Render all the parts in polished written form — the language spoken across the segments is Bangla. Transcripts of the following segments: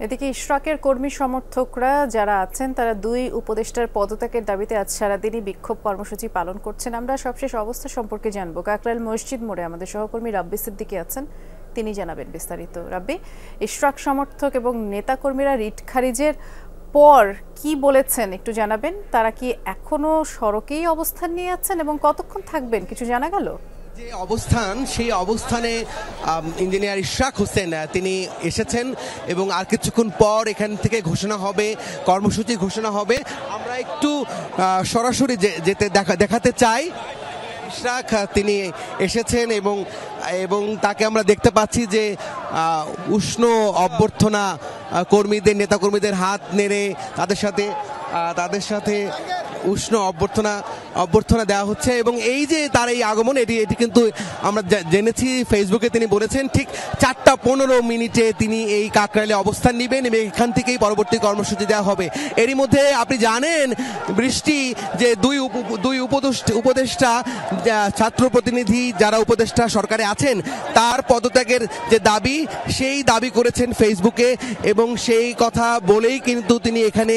এদিকে ইশরাকের কর্মী সমর্থকরা যারা আছেন তারা দুই উপদেষ্টার পদত্যাগের দাবিতে আজ সারাদিনই বিক্ষোভ কর্মসূচি পালন করছেন। আমরা সবশেষ অবস্থা সম্পর্কে জানবো। কাকরাইল মসজিদ মোড়ে আমাদের সহকর্মী রাব্বি সিদ্দিকী আছেন, তিনি জানাবেন বিস্তারিত। রাব্বি, ইশরাক সমর্থক এবং নেতাকর্মীরা রিট খারিজের পর কি বলেছেন একটু জানাবেন? তারা কি এখনো সড়কেই অবস্থান নিয়ে আছেন এবং কতক্ষণ থাকবেন কিছু জানা গেল? যে অবস্থান, সেই অবস্থানে ইঞ্জিনিয়ার ইশরাক হোসেন তিনি এসেছেন এবং আর কিছুক্ষণ পর এখান থেকে ঘোষণা হবে, কর্মসূচি ঘোষণা হবে। আমরা একটু সরাসরি যেতে দেখাতে চাই। ইশরাক তিনি এসেছেন এবং তাকে আমরা দেখতে পাচ্ছি যে উষ্ণ অভ্যর্থনা কর্মীদের, নেতাকর্মীদের হাত নেড়ে তাদের সাথে উষ্ণ অভ্যর্থনা দেওয়া হচ্ছে। এবং এই যে তার এই আগমন, এটি কিন্তু আমরা জেনেছি, ফেসবুকে তিনি বলেছেন ঠিক 4:15 তিনি এই কাকরাইলে অবস্থান নেবেন এবং এখান থেকেই পরবর্তী কর্মসূচি দেওয়া হবে। এরই মধ্যে আপনি জানেন বৃষ্টি যে দুই উপদেষ্টা ছাত্র প্রতিনিধি যারা উপদেষ্টা সরকারে আছেন তার পদত্যাগের যে দাবি, সেই দাবি করেছেন ফেসবুকে এবং সেই কথা বলেই কিন্তু তিনি এখানে,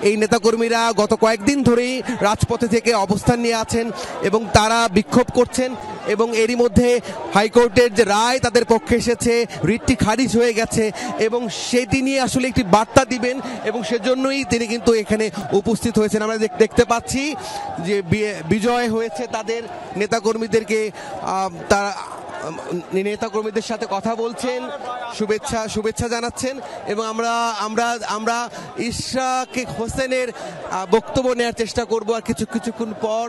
এই নেতাকর্মীরা গত কয়েকদিন ধরেই রাজপথে থেকে অবস্থান নিয়ে আছেন এবং তারা বিক্ষোভ করছেন। এবং এরই মধ্যে হাইকোর্টের যে রায় তাদের পক্ষে এসেছে, রিটটি খারিজ হয়ে গেছে এবং সেটি নিয়ে আসলে একটি বার্তা দিবেন এবং সেজন্যই তিনি কিন্তু এখানে উপস্থিত হয়েছেন। আমরা দেখতে পাচ্ছি যে বিজয় হয়েছে তাদের নেতাকর্মীদেরকে, তারা নেতাকর্মীদের সাথে কথা বলছেন, শুভেচ্ছা জানাচ্ছেন এবং আমরা ইশরাক হোসেনের বক্তব্য নেওয়ার চেষ্টা করব আর কিছুক্ষণ পর।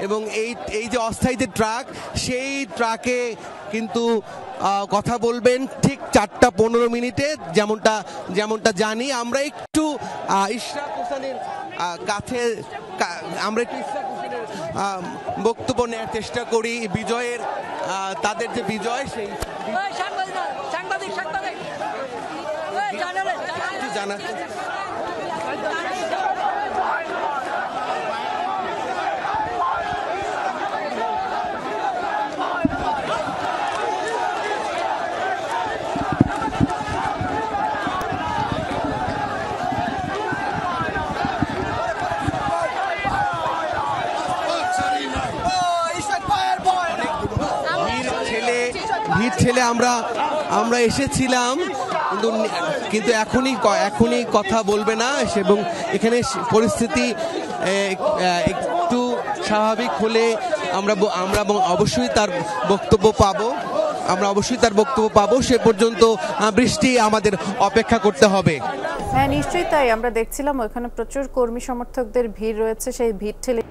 এবং এই যে অস্থায়ী যে ট্রাক, সেই ট্রাকে কিন্তু কথা বলবেন ঠিক 4:15 যেমনটা জানি। আমরা একটু ইশরাক হোসেনের কাছে বক্তব্য নেওয়ার চেষ্টা করি। বিজয়ের, তাদের যে বিজয়, সেই জানাতে ভিড় ঠেলে আমরা এসেছিলাম, কিন্তু এখনই কথা বলবে না এবং এখানে পরিস্থিতি একটু স্বাভাবিক হলে আমরা অবশ্যই তার বক্তব্য পাবো। সে পর্যন্ত বৃষ্টি আমাদের অপেক্ষা করতে হবে। হ্যাঁ, নিশ্চয়ই তাই। আমরা দেখছিলাম ওখানে প্রচুর কর্মী সমর্থকদের ভিড় রয়েছে, সেই ভিড় ঠেলে